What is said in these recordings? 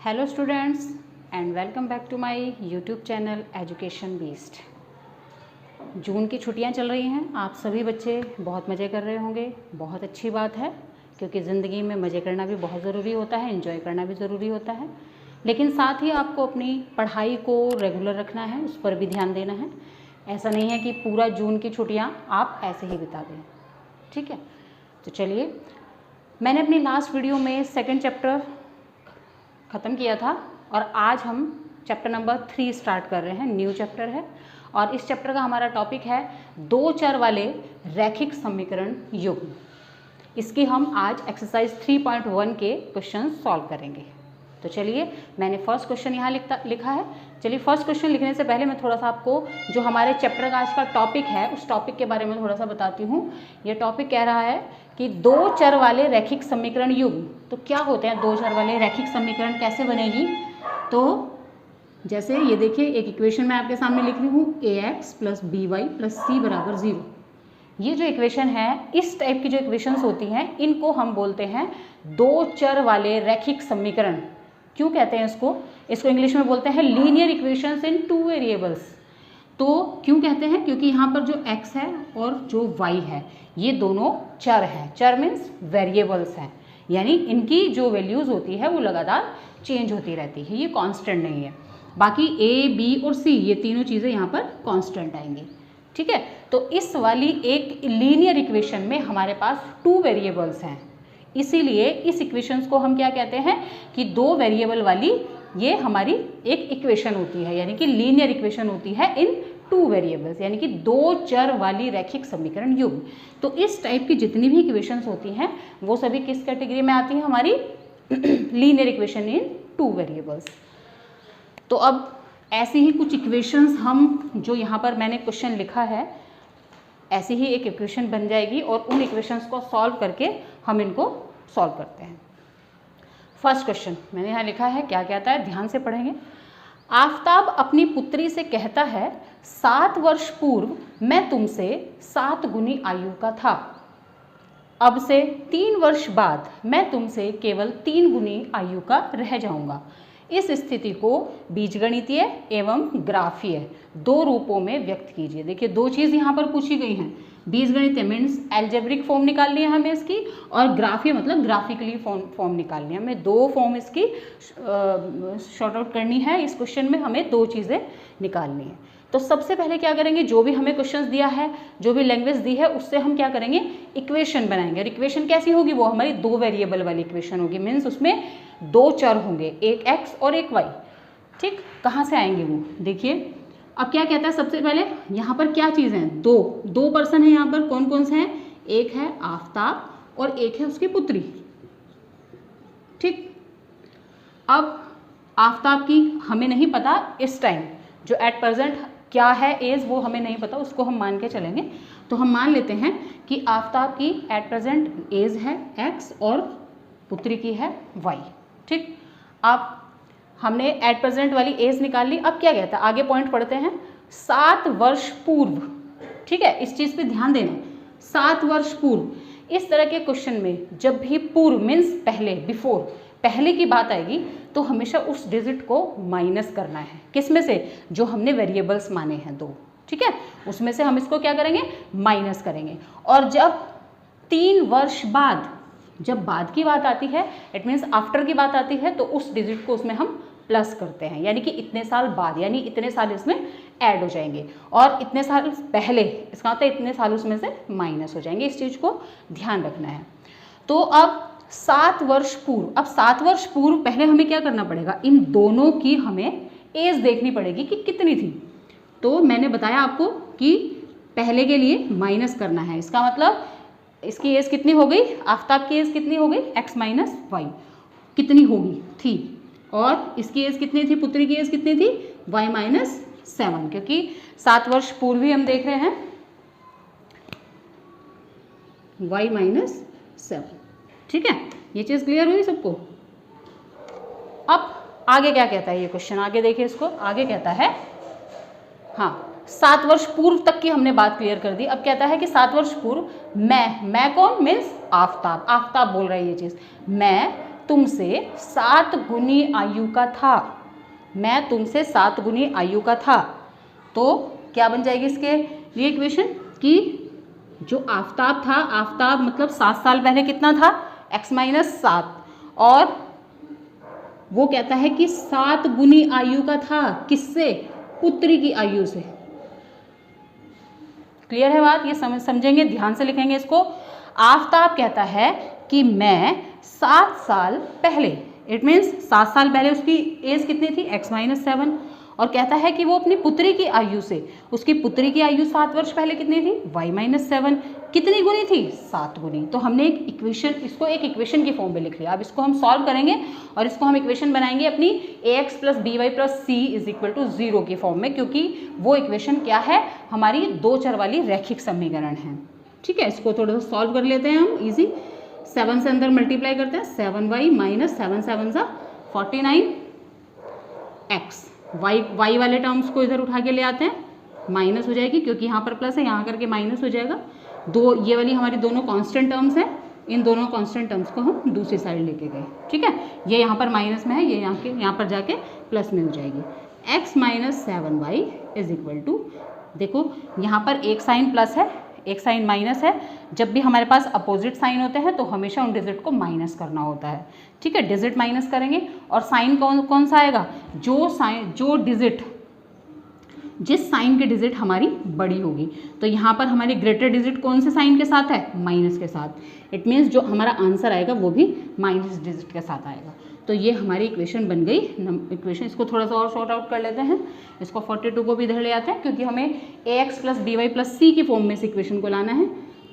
Hello students and welcome back to my YouTube channel education beast. June की छुट्टियां चल रही हैं, आप सभी बच्चे बहुत मज़े कर रहे होंगे। बहुत अच्छी बात है, क्योंकि ज़िंदगी में मज़े करना भी बहुत ज़रूरी होता है, एंजॉय करना भी ज़रूरी होता है। लेकिन साथ ही आपको अपनी पढ़ाई को रेगुलर रखना है, उस पर भी ध्यान देना है। ऐसा नहीं है कि पूरा जून की छुट्टियाँ आप ऐसे ही बिता दें, ठीक है। तो चलिए, मैंने अपनी लास्ट वीडियो में सेकेंड चैप्टर ख़त्म किया था और आज हम चैप्टर नंबर 3 स्टार्ट कर रहे हैं। न्यू चैप्टर है और इस चैप्टर का हमारा टॉपिक है दो चर वाले रैखिक समीकरण युग्म। इसकी हम आज एक्सरसाइज 3.1 के क्वेश्चन सॉल्व करेंगे। तो चलिए, मैंने फर्स्ट क्वेश्चन यहाँ लिखा है। चलिए, फर्स्ट क्वेश्चन लिखने से पहले मैं थोड़ा सा आपको जो हमारे चैप्टर का आज का टॉपिक है उस टॉपिक के बारे में थोड़ा सा बताती हूँ। ये टॉपिक कह रहा है कि दो चर वाले रैखिक समीकरण युग्म। तो क्या होते हैं दो चर वाले रैखिक समीकरण, कैसे बनेगी? तो जैसे ये देखिए, एक इक्वेशन मैं आपके सामने लिख रही हूँ, ax + by + c = 0। ये जो इक्वेशन है, इस टाइप की जो इक्वेशंस होती हैं, इनको हम बोलते हैं दो चर वाले रैखिक समीकरण। क्यों कहते हैं इसको इंग्लिश में बोलते हैं लीनियर इक्वेशंस इन टू वेरिएबल्स। तो क्यों कहते हैं? क्योंकि यहाँ पर जो x है और जो y है, ये दोनों चर हैं। चर मीन्स वेरिएबल्स हैं, यानी इनकी जो वैल्यूज़ होती है वो लगातार चेंज होती रहती है, ये कांस्टेंट नहीं है। बाकी a, b और c ये तीनों चीज़ें यहाँ पर कांस्टेंट आएंगी, ठीक है। तो इस वाली एक लीनियर इक्वेशन में हमारे पास टू वेरिएबल्स हैं, इसीलिए इस इक्वेशंस को हम क्या कहते हैं कि दो वेरिएबल वाली ये हमारी एक इक्वेशन होती है, यानी कि लीनियर इक्वेशन होती है इन टू वेरिएबल्स, यानी कि दो चर वाली रैखिक समीकरण युग्म। तो इस टाइप की जितनी भी इक्वेशंस होती हैं वो सभी किस कैटेगरी में आती हैं? हमारी linear equation in two variables. तो अब ऐसी ही कुछ इक्वेशंस हम जो यहाँ पर मैंने क्वेश्चन लिखा है, ऐसी ही एक इक्वेशन बन जाएगी और उन इक्वेशंस को सॉल्व करके हम इनको सॉल्व करते हैं। फर्स्ट क्वेश्चन मैंने यहाँ लिखा है, क्या कहता है, ध्यान से पढ़ेंगे। आफताब अपनी पुत्री से कहता है, 7 वर्ष पूर्व मैं तुमसे 7 गुनी आयु का था। अब से 3 वर्ष बाद मैं तुमसे केवल 3 गुनी आयु का रह जाऊंगा। इस स्थिति को बीजगणितीय एवं ग्राफीय दो रूपों में व्यक्त कीजिए। देखिए, दो चीज़ यहाँ पर पूछी गई हैं। बीजगणितीय मीन्स एल्जेब्रिक फॉर्म निकालनी है हमें इसकी, और ग्राफीय मतलब ग्राफिकली फॉर्म निकालनी है हमें। दो फॉर्म इसकी शॉर्ट आउट करनी है। इस क्वेश्चन में हमें दो चीज़ें निकालनी है। तो सबसे पहले क्या करेंगे, जो भी हमें क्वेश्चन दिया है, जो भी लैंग्वेज दी है, उससे हम क्या करेंगे, इक्वेशन बनाएंगे। और इक्वेशन कैसी होगी? वो हमारी दो वेरिएबल वाली इक्वेशन होगी। मीन्स उसमें दो चर होंगे, एक x और एक y, ठीक। कहाँ से आएंगे वो? देखिए, अब क्या कहता है, सबसे पहले यहाँ पर क्या चीज़ है, दो पर्सन है यहाँ पर। कौन कौन से हैं? एक है आफताब और एक है उसकी पुत्री, ठीक। अब आफताब की हमें नहीं पता इस टाइम, जो एट प्रेजेंट क्या है एज, वो हमें नहीं पता, उसको हम मान के चलेंगे। तो हम मान लेते हैं कि आफताब की एट प्रेजेंट एज है x और पुत्री की है y, ठीक। अब हमने एट प्रेजेंट वाली एज निकाल ली। अब क्या कहता है, आगे पॉइंट पढ़ते हैं। 7 वर्ष पूर्व, ठीक है, इस चीज़ पे ध्यान देना। 7 वर्ष पूर्व, इस तरह के क्वेश्चन में जब भी पूर्व मीन्स पहले, बिफोर, पहले की बात आएगी तो हमेशा उस डिजिट को माइनस करना है। किस में से? जो हमने वेरिएबल्स माने हैं दो, ठीक है, उसमें से हम इसको क्या करेंगे, माइनस करेंगे। और जब 3 वर्ष बाद, जब बाद की बात आती है, इट मीन्स आफ्टर की बात आती है, तो उस डिजिट को उसमें हम प्लस करते हैं, यानी कि इतने साल बाद, यानी इतने साल इसमें ऐड हो जाएंगे। और इतने साल पहले, इसका मतलब इतने साल उसमें से माइनस हो जाएंगे। इस चीज़ को ध्यान रखना है। तो अब 7 वर्ष पूर्व, अब 7 वर्ष पूर्व पहले हमें क्या करना पड़ेगा, इन दोनों की हमें एज देखनी पड़ेगी कि कितनी थी। तो मैंने बताया आपको कि पहले के लिए माइनस करना है। इसका मतलब इसकी एज कितनी हो गई, आफताब की एज कितनी हो गई, x - y कितनी होगी, थी। और इसकी एज कितनी थी, पुत्री की एज कितनी थी, y - 7, क्योंकि 7 वर्ष पूर्व ही हम देख रहे हैं, y - 7, ठीक है। ये चीज़ क्लियर हुई सबको? अब आगे क्या कहता है ये क्वेश्चन, आगे देखिए इसको। आगे कहता है, हाँ, 7 वर्ष पूर्व तक की हमने बात क्लियर कर दी। अब कहता है कि 7 वर्ष पूर्व मैं कौन, मीन्स आफताब बोल रहा है ये चीज़। मैं तुमसे 7 गुनी आयु का था, मैं तुमसे 7 गुनी आयु का था। तो क्या बन जाएगी इसके लिए इक्वेशन कि जो आफताब था, आफताब मतलब 7 साल पहले कितना था, x माइनस 7, और वो कहता है कि 7 गुनी आयु का था, किससे, पुत्री की आयु से। क्लियर है बात, ये समझेंगे, ध्यान से लिखेंगे इसको। आफताब कहता है कि मैं 7 साल पहले, इट मीन्स 7 साल पहले उसकी एज कितनी थी, x माइनस 7, और कहता है कि वो अपनी पुत्री की आयु से, उसकी पुत्री की आयु 7 वर्ष पहले कितनी थी, y माइनस 7, कितनी गुनी थी, 7 गुनी। तो हमने एक इक्वेशन, इसको एक इक्वेशन की फॉर्म में लिख लिया। अब इसको हम सॉल्व करेंगे और इसको हम इक्वेशन बनाएंगे अपनी ax plus B Y plus c is equal to 0 की फॉर्म में, क्योंकि वो इक्वेशन क्या है, हमारी 2 चर वाली रैखिक समीकरण है। ठीक है, इसको थोड़ा सा सॉल्व कर लेते हैं हम इजी। 7 से अंदर मल्टीप्लाई करते हैं, 7y माइनस 7 7 सा 49 x, y वाले टर्म्स को इधर उठा के ले आते हैं, माइनस हो जाएगी क्योंकि यहाँ पर प्लस है, यहाँ करके माइनस हो जाएगा। ये वाली हमारी दोनों कांस्टेंट टर्म्स हैं, इन दोनों कांस्टेंट टर्म्स को हम दूसरी साइड लेके गए। ठीक है, ये यहाँ पर माइनस में है, ये यहाँ पर जाके प्लस में हो जाएगी। x minus 7y is equal to, देखो यहाँ पर एक साइन प्लस है, एक साइन माइनस है। जब भी हमारे पास अपोजिट साइन होते हैं तो हमेशा उन डिजिट को माइनस करना होता है। ठीक है, डिजिट माइनस करेंगे और साइन कौन सा आएगा, जो डिजिट, जिस साइन की डिजिट हमारी बड़ी होगी। तो यहाँ पर हमारी ग्रेटर डिजिट कौन से साइन के साथ है, माइनस के साथ। इट मीन्स जो हमारा आंसर आएगा वो भी माइनस डिजिट के साथ आएगा। तो ये हमारी इक्वेशन बन गई। इक्वेशन इसको थोड़ा सा और शॉर्ट आउट कर लेते हैं, इसको 42 को भी इधर ले आते हैं क्योंकि हमें ax plus B Y plus C की फॉर्म में इस इक्वेशन को लाना है।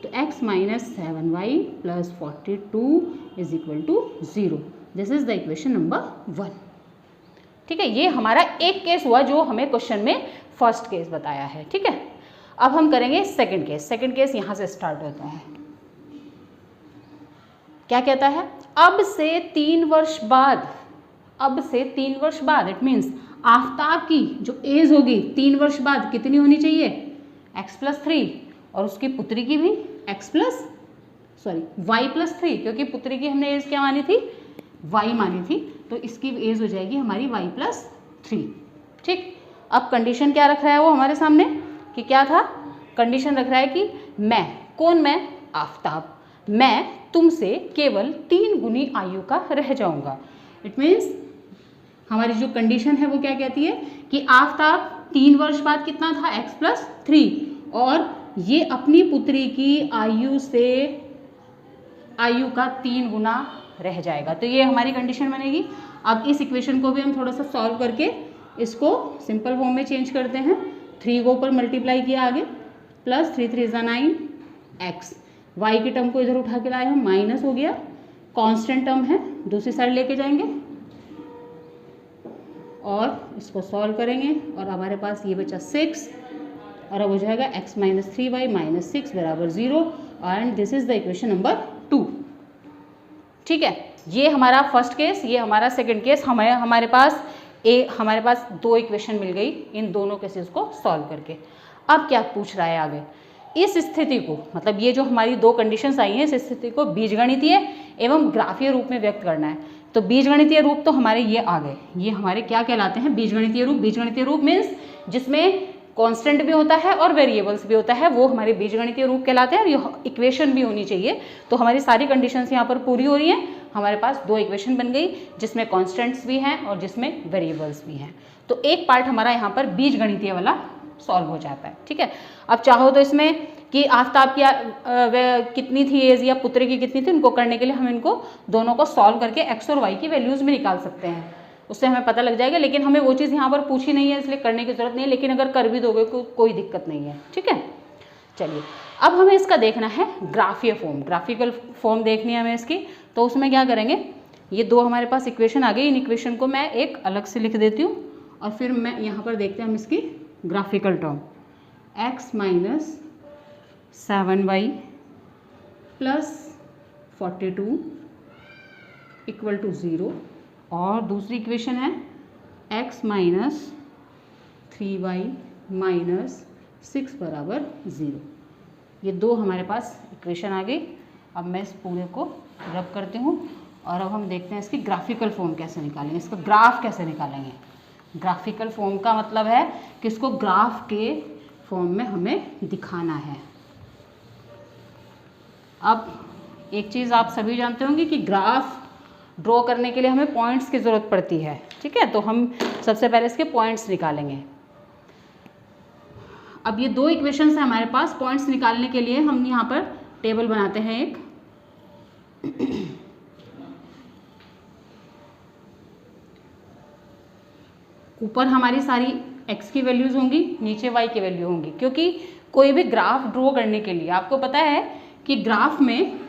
तो x minus 7y plus 42 is equal to 0। This is the equation number 1। ठीक है, ये हमारा एक केस हुआ जो हमें क्वेश्चन में फर्स्ट केस बताया है। ठीक है, अब हम करेंगे सेकंड केस। सेकंड केस यहाँ से स्टार्ट होता है। क्या कहता है, अब से 3 वर्ष बाद, अब से 3 वर्ष बाद, इट मीन्स आफताब की जो एज होगी 3 वर्ष बाद कितनी होनी चाहिए, x प्लस 3, और उसकी पुत्री की भी y प्लस 3, क्योंकि पुत्री की हमने एज क्या मानी थी, y मानी थी, तो इसकी एज हो जाएगी हमारी y प्लस 3। ठीक, अब कंडीशन क्या रख रहा है वो हमारे सामने कि क्या था, कंडीशन रख रहा है कि मैं, कौन मैं, आफताब, मैं तुमसे केवल 3 गुनी आयु का रह जाऊंगा। इट मीन्स हमारी जो कंडीशन है वो क्या कहती है कि आफताब 3 वर्ष बाद कितना था, x प्लस 3, और ये अपनी पुत्री की आयु से, आयु का 3 गुना रह जाएगा। तो ये हमारी कंडीशन बनेगी। अब इस इक्वेशन को भी हम थोड़ा सा सॉल्व करके इसको सिंपल फॉर्म में चेंज करते हैं। 3 को ऊपर मल्टीप्लाई किया आगे, प्लस 3 3 9 x, y की टर्म को इधर उठा के लाए हम, माइनस हो गया, कांस्टेंट टर्म है, दूसरी साइड लेके जाएंगे और इसको सॉल्व करेंगे और हमारे पास ये बचा 6, और अब हो जाएगा x माइनस 3y माइनस 6 बराबर 0, and this is the equation number 2। ठीक है, ये हमारा फर्स्ट केस, ये हमारा सेकंड केस। हमारे पास 2 इक्वेशन मिल गई इन दोनों केसेस को सॉल्व करके। अब क्या पूछ रहा है आगे, इस स्थिति को, मतलब ये जो हमारी 2 कंडीशंस आई हैं, इस स्थिति को बीजगणितीय एवं ग्राफीय रूप में व्यक्त करना है। तो बीजगणितीय रूप तो हमारे ये आ गए, ये हमारे क्या कहलाते हैं, बीजगणितीय रूप। बीजगणितीय रूप मीन्स जिसमें कांस्टेंट भी होता है और वेरिएबल्स भी होता है, वो हमारे बीजगणितीय रूप कहलाते हैं। और इक्वेशन भी होनी चाहिए। तो हमारी सारी कंडीशंस यहाँ पर पूरी हो रही हैं। हमारे पास 2 इक्वेशन बन गई जिसमें कांस्टेंट्स भी हैं और जिसमें वेरिएबल्स भी हैं। तो एक पार्ट हमारा यहाँ पर बीजगणितीय वाला सॉल्व हो जाता है। ठीक है, अब चाहो तो इसमें कि आफताब की कितनी थी एज या पुत्री की कितनी थी, उनको करने के लिए हम इनको दोनों को सॉल्व करके x और y की वैल्यूज़ भी निकाल सकते हैं, उससे हमें पता लग जाएगा। लेकिन हमें वो चीज़ यहाँ पर पूछी नहीं है, इसलिए करने की ज़रूरत नहीं है। लेकिन अगर कर भी दोगे कोई दिक्कत नहीं है। ठीक है, चलिए अब हमें इसका देखना है ग्राफीय फॉर्म, ग्राफिकल फॉर्म देखनी है हमें इसकी। तो उसमें क्या करेंगे, ये 2 हमारे पास इक्वेशन आ गई, इन इक्वेशन को मैं एक अलग से लिख देती हूँ और फिर मैं यहाँ पर देखते हैं हम इसकी graphical term. x minus 7y plus 42 equal to 0, और दूसरी इक्वेशन है x माइनस 3y माइनस 6 बराबर 0। ये 2 हमारे पास इक्वेशन आ गई। अब मैं इस पूरे को रब करती हूँ और अब हम देखते हैं इसकी ग्राफिकल फॉर्म कैसे निकालेंगे, इसका ग्राफ कैसे निकालेंगे। ग्राफिकल फॉर्म का मतलब है कि इसको ग्राफ के फॉर्म में हमें दिखाना है। अब एक चीज़ आप सभी जानते होंगे कि ग्राफ ड्रॉ करने के लिए हमें पॉइंट्स की ज़रूरत पड़ती है, ठीक है। तो हम सबसे पहले इसके पॉइंट्स निकालेंगे। अब ये दो इक्वेशंस हैं हमारे पास, पॉइंट्स निकालने के लिए हम यहाँ पर टेबल बनाते हैं एक। ऊपर हमारी सारी x की वैल्यूज़ होंगी, नीचे y की वैल्यू होंगी, क्योंकि कोई भी ग्राफ ड्रॉ करने के लिए आपको पता है कि ग्राफ में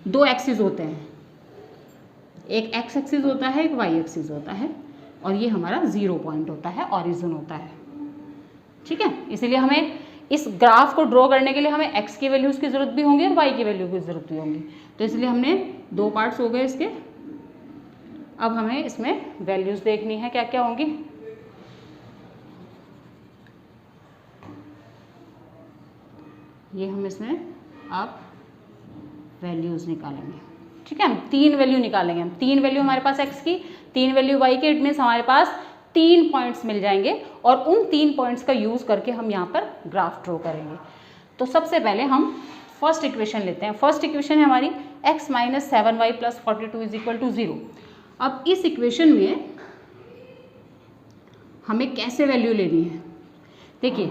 दो एक्सिस होते हैं, एक x एक्सिस होता है, एक y एक्सिस होता है, और ये हमारा 0 पॉइंट होता है, ऑरिजिन होता है, ठीक है। इसीलिए हमें इस ग्राफ को ड्रॉ करने के लिए हमें x की वैल्यूज़ की ज़रूरत भी होंगी और y की वैल्यू की ज़रूरत भी होंगी। तो इसलिए हमने दो पार्ट्स हो गए इसके। अब हमें इसमें वैल्यूज़ देखनी है क्या क्या होंगी। ये हम इसमें अब वैल्यूज़ निकालेंगे, ठीक है। हम 3 वैल्यू निकालेंगे, हम 3 वैल्यू हमारे पास x की, 3 वैल्यू y की। इट मीन्स हमारे पास 3 पॉइंट्स मिल जाएंगे और उन 3 पॉइंट्स का यूज़ करके हम यहाँ पर ग्राफ ड्रॉ करेंगे। तो सबसे पहले हम फर्स्ट इक्वेशन लेते हैं। फर्स्ट इक्वेशन है हमारी x - 7y + 42 = 0। अब इस इक्वेशन में हमें कैसे वैल्यू लेनी है, देखिए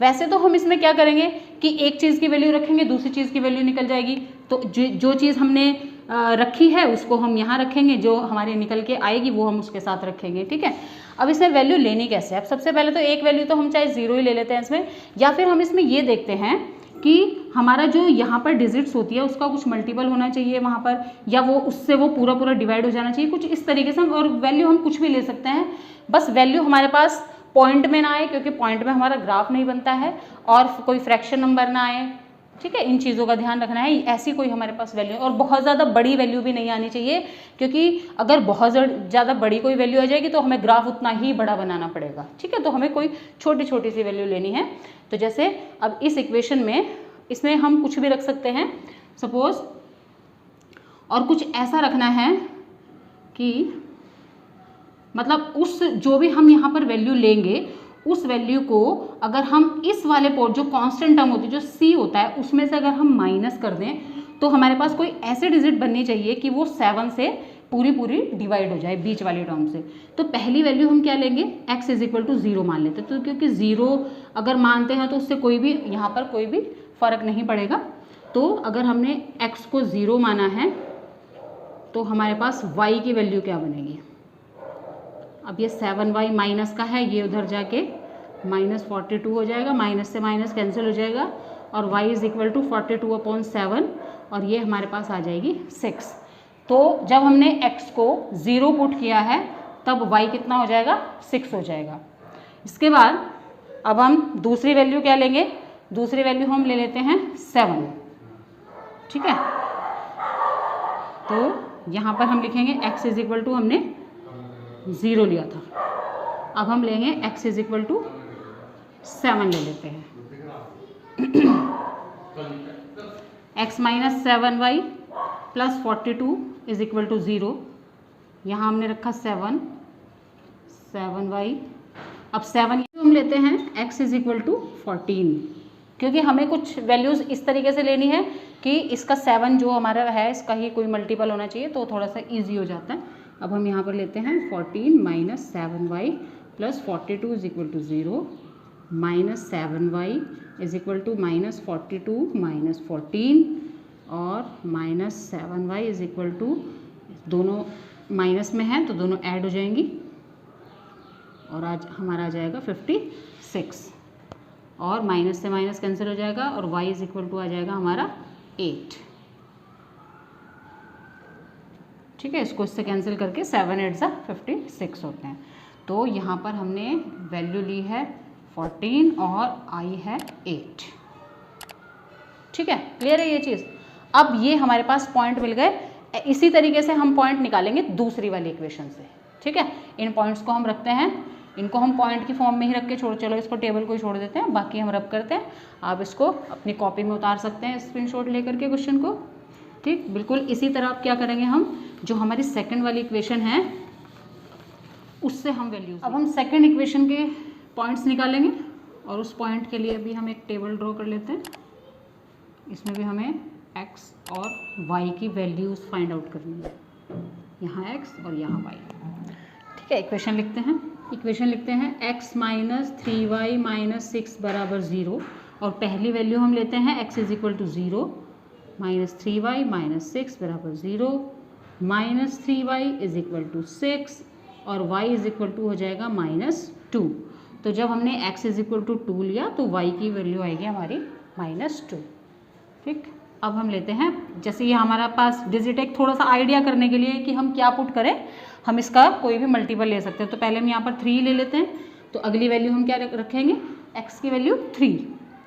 वैसे तो हम इसमें क्या करेंगे कि एक चीज़ की वैल्यू रखेंगे, दूसरी चीज़ की वैल्यू निकल जाएगी। तो जो चीज़ हमने रखी है उसको हम यहाँ रखेंगे, जो हमारे निकल के आएगी वो हम उसके साथ रखेंगे, ठीक है। अब इसमें वैल्यू लेनी कैसे है, अब सबसे पहले तो एक वैल्यू तो हम चाहे 0 ही ले लेते हैं इसमें, या फिर हम इसमें ये देखते हैं कि हमारा जो यहाँ पर डिजिट्स होती है उसका कुछ मल्टीपल होना चाहिए वहाँ पर, या वो उससे वो पूरा पूरा डिवाइड हो जाना चाहिए, कुछ इस तरीके से। और वैल्यू हम कुछ भी ले सकते हैं, बस वैल्यू हमारे पास पॉइंट में ना आए, क्योंकि पॉइंट में हमारा ग्राफ नहीं बनता है, और कोई फ्रैक्शन नंबर ना आए, ठीक है। इन चीज़ों का ध्यान रखना है। ऐसी कोई हमारे पास वैल्यू, और बहुत ज़्यादा बड़ी वैल्यू भी नहीं आनी चाहिए, क्योंकि अगर बहुत ज़्यादा बड़ी कोई वैल्यू आ जाएगी तो हमें ग्राफ उतना ही बड़ा बनाना पड़ेगा, ठीक है। तो हमें कोई छोटी छोटी सी वैल्यू लेनी है। तो जैसे अब इस इक्वेशन में इसमें हम कुछ भी रख सकते हैं सपोज, और कुछ ऐसा रखना है कि मतलब उस जो भी हम यहाँ पर वैल्यू लेंगे उस वैल्यू को अगर हम इस वाले पोर्ट जो कांस्टेंट टर्म होती है जो c होता है उसमें से अगर हम माइनस कर दें तो हमारे पास कोई ऐसे डिजिट बननी चाहिए कि वो 7 से पूरी डिवाइड हो जाए बीच वाली टर्म से। तो पहली वैल्यू हम क्या लेंगे, x = 0 मान लेते हैं। तो क्योंकि 0 अगर मानते हैं तो उससे कोई भी यहाँ पर कोई भी फ़र्क नहीं पड़ेगा। तो अगर हमने x को 0 माना है तो हमारे पास y की वैल्यू क्या बनेगी। अब ये 7y माइनस का है, ये उधर जाके -42 हो जाएगा, माइनस से माइनस कैंसिल हो जाएगा, और y = 42/7, और ये हमारे पास आ जाएगी 6। तो जब हमने x को 0 पुट किया है तब y कितना हो जाएगा, 6 हो जाएगा। इसके बाद अब हम दूसरी वैल्यू क्या लेंगे, दूसरी वैल्यू हम ले लेते हैं 7, ठीक है। तो यहाँ पर हम लिखेंगे x = हमने 0 लिया था, अब हम लेंगे x = 7 ले लेते हैं। x - 7y + 42 = 0। यहाँ हमने रखा 7y। अब 7 हम लेते हैं x = 14, क्योंकि हमें कुछ वैल्यूज़ इस तरीके से लेनी है कि इसका 7 जो हमारा है इसका ही कोई मल्टीपल होना चाहिए, तो थोड़ा सा ईजी हो जाता है। अब हम यहाँ पर लेते हैं 14 - 7y + 42 = 0, -7y = -42 - 14, और -7y = दोनों माइनस में है तो दोनों ऐड हो जाएंगी, और आज हमारा आ जाएगा 56, और माइनस से माइनस कैंसिल हो जाएगा, और y = आ जाएगा हमारा 8, ठीक है। इसको इससे कैंसिल करके 7 8 सा 56 होते हैं। तो यहाँ पर हमने वैल्यू ली है 14 और i है 8, ठीक है। क्लियर है ये चीज़। अब ये हमारे पास पॉइंट मिल गए। इसी तरीके से हम पॉइंट निकालेंगे दूसरी वाली इक्वेशन से, ठीक है। इन पॉइंट्स को हम रखते हैं, इनको हम पॉइंट की फॉर्म में ही रख के चलो इसको टेबल को ही छोड़ देते हैं, बाकी हम रब करते हैं। आप इसको अपनी कॉपी में उतार सकते हैं स्क्रीनशॉट लेकर के क्वेश्चन को। ठीक, बिल्कुल इसी तरह आप क्या करेंगे, हम जो हमारी सेकंड वाली इक्वेशन है उससे हम वैल्यूज, अब हम सेकंड इक्वेशन के पॉइंट्स निकालेंगे और उस पॉइंट के लिए भी हम एक टेबल ड्रॉ कर लेते हैं। इसमें भी हमें x और y की वैल्यूज़ फाइंड आउट करनी है, यहाँ x और यहाँ y। ठीक है, इक्वेशन लिखते हैं x माइनस 3y माइनस 6 बराबर 0, और पहली वैल्यू हम लेते हैं x is equal to 0, minus 3y minus 6 बराबर 0, minus 3y is equal to 6 और y इज इक्वल टू हो जाएगा -2। तो जब हमने x इज इक्वल टू 2 लिया तो y की वैल्यू आएगी हमारी -2। ठीक, अब हम लेते हैं, जैसे ये हमारा पास डिजिट एक थोड़ा सा आइडिया करने के लिए कि हम क्या पुट करें, हम इसका कोई भी मल्टीपल ले सकते हैं। तो पहले हम यहाँ पर 3 ले लेते हैं, तो अगली वैल्यू हम क्या रखेंगे, x की वैल्यू 3।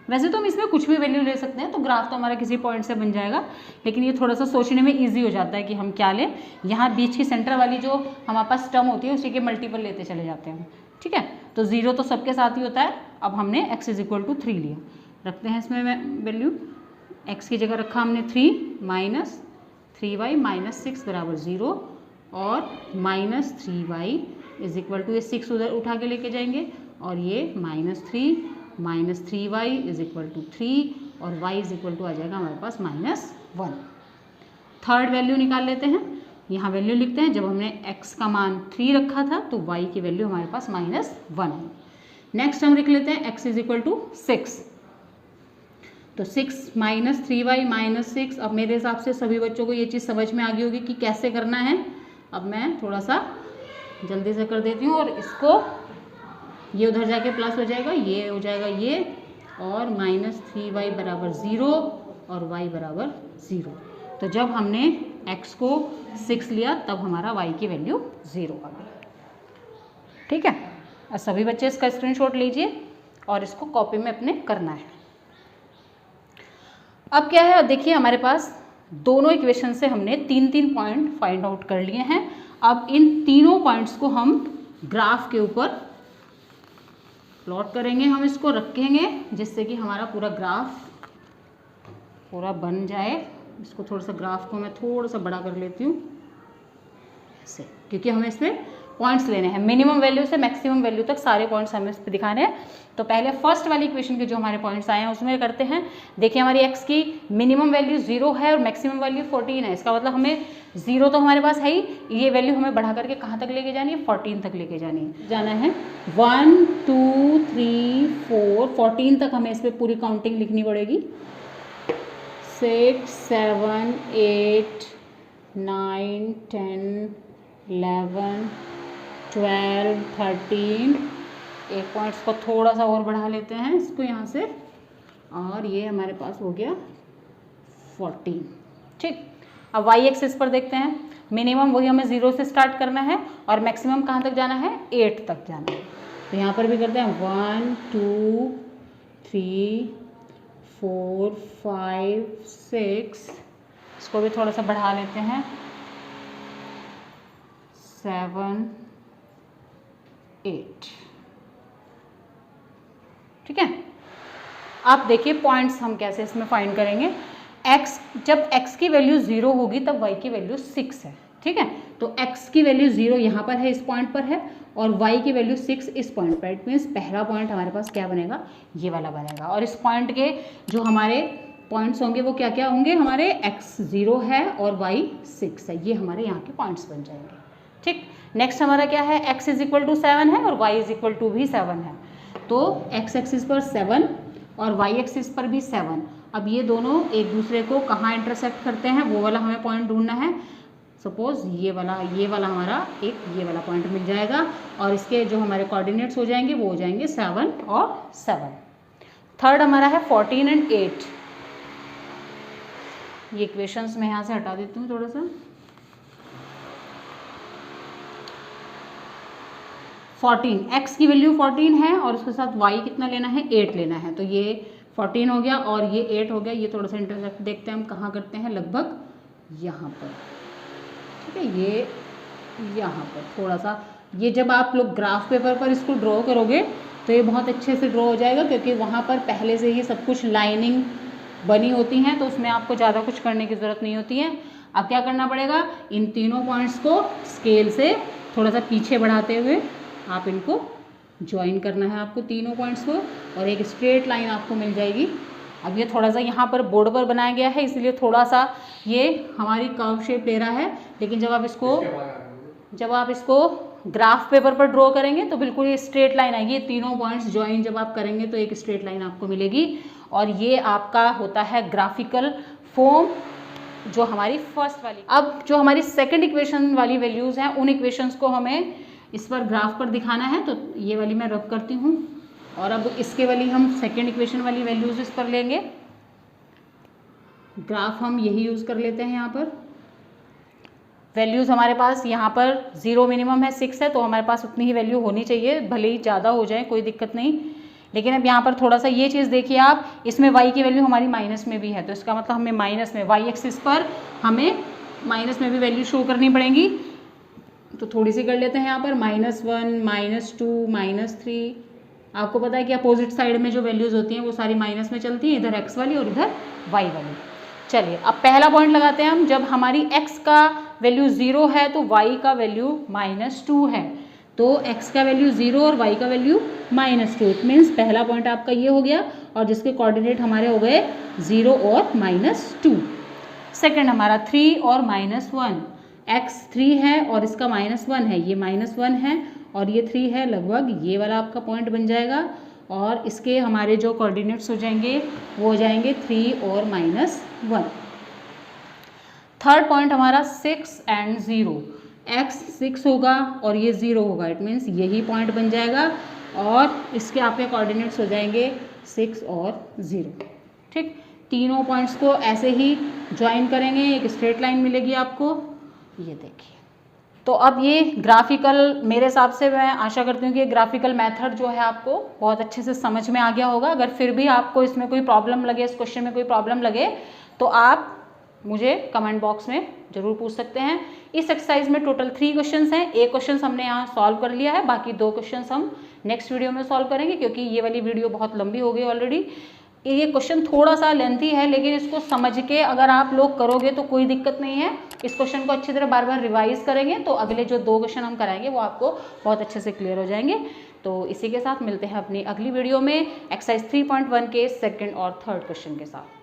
वैसे तो हम इसमें कुछ भी वैल्यू ले सकते हैं, तो ग्राफ तो हमारा किसी पॉइंट से बन जाएगा, लेकिन ये थोड़ा सा सोचने में ईजी हो जाता है कि हम क्या लें। यहाँ बीच की सेंटर वाली जो हमारे पास टर्म होती है उसी के मल्टीपल लेते चले जाते हैं। ठीक है, तो 0 तो सबके साथ ही होता है। अब हमने x इज इक्वल टू 3 लिया, रखते हैं इसमें वैल्यू, x की जगह रखा हमने 3 माइनस 3y माइनस 6 बराबर 0 और minus 3y is equal to, ये 6 उधर उठा के लेके जाएंगे और ये -3 minus 3y is equal to 3 और y इज इक्वल टू आ जाएगा हमारे पास -1। थर्ड वैल्यू निकाल लेते हैं, यहाँ वैल्यू लिखते हैं, जब हमने x का मान 3 रखा था तो y की वैल्यू हमारे पास -1 है। नेक्स्ट हम लिख लेते हैं x इज इक्वल टू 6, तो 6 माइनस 3y माइनस 6। अब मेरे हिसाब से सभी बच्चों को ये चीज़ समझ में आ गई होगी कि कैसे करना है। अब मैं थोड़ा सा जल्दी से कर देती हूँ, और इसको ये उधर जाके प्लस हो जाएगा, ये हो जाएगा ये, और -3y बराबर 0 और y बराबर 0। तो जब हमने x को 6 लिया तब हमारा y की वैल्यू 0 आ गई। ठीक है, और सभी बच्चे इसका स्क्रीनशॉट लीजिए और इसको कॉपी में अपने करना है। अब क्या है, देखिए हमारे पास दोनों इक्वेशन से हमने 3-3 पॉइंट फाइंड आउट कर लिए हैं। अब इन तीनों पॉइंट्स को हम ग्राफ के ऊपर प्लॉट करेंगे, हम इसको रखेंगे जिससे कि हमारा पूरा ग्राफ पूरा बन जाए। इसको थोड़ा सा, ग्राफ को मैं थोड़ा सा बड़ा कर लेती हूँ ऐसे, क्योंकि हमें इसमें पॉइंट्स लेने हैं, मिनिमम वैल्यू से मैक्सिमम वैल्यू तक सारे पॉइंट्स हमें इस पर दिखाने हैं। तो पहले फर्स्ट वाली इक्वेशन के जो हमारे पॉइंट्स आए हैं उसमें करते हैं। देखिए हमारी x की मिनिमम वैल्यू 0 है और मैक्सिमम वैल्यू 14 है, इसका मतलब हमें 0 तो हमारे पास है ही, ये वैल्यू हमें बढ़ा करके कहाँ तक लेके जानी है, 14 तक लेके जाना है। 1 2 3 4 14 तक हमें इस पर पूरी काउंटिंग लिखनी पड़ेगी। 6 7 8 9 10 11 12 13, एक पॉइंट्स को थोड़ा सा और बढ़ा लेते हैं इसको यहाँ से, और ये हमारे पास हो गया 14। ठीक, अब y एक्सिस पर देखते हैं, मिनिमम वही हमें 0 से स्टार्ट करना है और मैक्सिमम कहाँ तक जाना है, 8 तक जाना है। तो यहाँ पर भी करते हैं 1 2 3 4 5 6, इसको भी थोड़ा सा बढ़ा लेते हैं, 7 8। ठीक है, आप देखिए पॉइंट्स हम कैसे इसमें फाइंड करेंगे। x, जब x की वैल्यू 0 होगी तब y की वैल्यू 6 है। ठीक है, तो x की वैल्यू 0 यहाँ पर है, इस पॉइंट पर है, और y की वैल्यू 6 इस पॉइंट पर। इट मीन्स पहला पॉइंट हमारे पास क्या बनेगा, ये वाला बनेगा, और इस पॉइंट के जो हमारे पॉइंट्स होंगे वो क्या क्या होंगे, हमारे x 0 है और y 6 है, ये हमारे यहाँ के पॉइंट्स बन जाएंगे। ठीक, नेक्स्ट हमारा क्या है, x इज इक्वल टू 7 है और y इज इक्वल टू भी 7 है, तो x एक्सिस पर 7 और y एक्सिस पर भी 7। अब ये दोनों एक दूसरे को कहाँ इंटरसेक्ट करते हैं, वो वाला हमें पॉइंट ढूंढना है। सपोज ये वाला हमारा एक ये वाला पॉइंट मिल जाएगा, और इसके जो हमारे कोऑर्डिनेट्स हो जाएंगे वो हो जाएंगे 7 और 7। थर्ड हमारा है 14 एंड 8। ये इक्वेशंस मैं यहाँ से हटा देती हूँ थोड़ा सा। 14, x की वैल्यू 14 है और उसके साथ y कितना लेना है, 8 लेना है, तो ये 14 हो गया और ये 8 हो गया। ये थोड़ा सा इंटरसेक्ट देखते हैं हम कहाँ करते हैं, लगभग यहाँ पर। ठीक है, ये यहाँ पर थोड़ा सा, ये जब आप लोग ग्राफ पेपर पर इसको ड्रॉ करोगे तो ये बहुत अच्छे से ड्रॉ हो जाएगा, क्योंकि वहाँ पर पहले से ही सब कुछ लाइनिंग बनी होती हैं, तो उसमें आपको ज़्यादा कुछ करने की ज़रूरत नहीं होती है। अब क्या करना पड़ेगा, इन तीनों पॉइंट्स को स्केल से थोड़ा सा पीछे बढ़ाते हुए आप इनको ज्वाइन करना है आपको तीनों पॉइंट्स को, और एक स्ट्रेट लाइन आपको मिल जाएगी। अब ये थोड़ा सा यहाँ पर बोर्ड पर बनाया गया है, इसलिए थोड़ा सा ये हमारी कर्व शेप ले रहा है, लेकिन जब आप इसको ग्राफ पेपर पर ड्रॉ करेंगे तो बिल्कुल ये स्ट्रेट लाइन आएगी। ये तीनों पॉइंट्स ज्वाइन जब आप करेंगे तो एक स्ट्रेट लाइन आपको मिलेगी, और ये आपका होता है ग्राफिकल फॉर्म, जो हमारी फर्स्ट वाली। अब जो हमारी सेकंड इक्वेशन वाली वैल्यूज़ हैं, उन इक्वेशंस को हमें इस पर ग्राफ पर दिखाना है, तो ये वाली मैं रब करती हूँ, और अब इसके वाली हम सेकंड इक्वेशन वाली वैल्यूज़ इस पर लेंगे। ग्राफ हम यही यूज़ कर लेते हैं। यहाँ पर वैल्यूज़ हमारे पास यहाँ पर 0 मिनिमम है, 6 है, तो हमारे पास उतनी ही वैल्यू होनी चाहिए, भले ही ज़्यादा हो जाए कोई दिक्कत नहीं। लेकिन अब यहाँ पर थोड़ा सा ये चीज़ देखिए आप, इसमें y की वैल्यू हमारी माइनस में भी है, तो इसका मतलब हमें माइनस में y एक्सिस पर हमें माइनस में भी वैल्यू शो करनी पड़ेगी। तो थोड़ी सी कर लेते हैं यहाँ पर -1, -2, -3। आपको पता है कि अपोजिट साइड में जो वैल्यूज़ होती हैं वो सारी माइनस में चलती हैं, इधर x वाली और इधर y वाली। चलिए अब पहला पॉइंट लगाते हैं हम, जब हमारी x का वैल्यू 0 है तो y का वैल्यू -2 है, तो x का वैल्यू 0 और y का वैल्यू -2, इट मीन्स पहला पॉइंट आपका ये हो गया, और जिसके कोऑर्डिनेट हमारे हो गए 0 और -2। सेकंड हमारा 3 और -1, x 3 है और इसका -1 है, ये -1 है और ये 3 है, लगभग ये वाला आपका पॉइंट बन जाएगा, और इसके हमारे जो कोऑर्डिनेट्स हो जाएंगे वो हो जाएंगे 3 और -1। थर्ड पॉइंट हमारा 6 और 0, x 6 होगा और ये 0 होगा, इट मीन्स यही पॉइंट बन जाएगा, और इसके आपके कोऑर्डिनेट्स हो जाएंगे 6 और 0। ठीक, तीनों पॉइंट्स को ऐसे ही ज्वाइन करेंगे, एक स्ट्रेट लाइन मिलेगी आपको, ये देखिए। तो अब ये ग्राफिकल, मेरे हिसाब से मैं आशा करती हूँ कि ग्राफिकल मेथड जो है आपको बहुत अच्छे से समझ में आ गया होगा। अगर फिर भी आपको इसमें कोई प्रॉब्लम लगे, इस क्वेश्चन में कोई प्रॉब्लम लगे, तो आप मुझे कमेंट बॉक्स में ज़रूर पूछ सकते हैं। इस एक्सरसाइज में टोटल 3 क्वेश्चंस हैं, एक क्वेश्चन हमने यहाँ सॉल्व कर लिया है, बाकी 2 क्वेश्चंस हम नेक्स्ट वीडियो में सॉल्व करेंगे, क्योंकि ये वाली वीडियो बहुत लंबी हो गई ऑलरेडी। ये क्वेश्चन थोड़ा सा लेंथी है, लेकिन इसको समझ के अगर आप लोग करोगे तो कोई दिक्कत नहीं है। इस क्वेश्चन को अच्छी तरह बार बार रिवाइज करेंगे तो अगले जो 2 क्वेश्चन हम कराएंगे वो आपको बहुत अच्छे से क्लियर हो जाएंगे। तो इसी के साथ मिलते हैं अपनी अगली वीडियो में एक्सरसाइज 3.1 के सेकंड और थर्ड क्वेश्चन के साथ।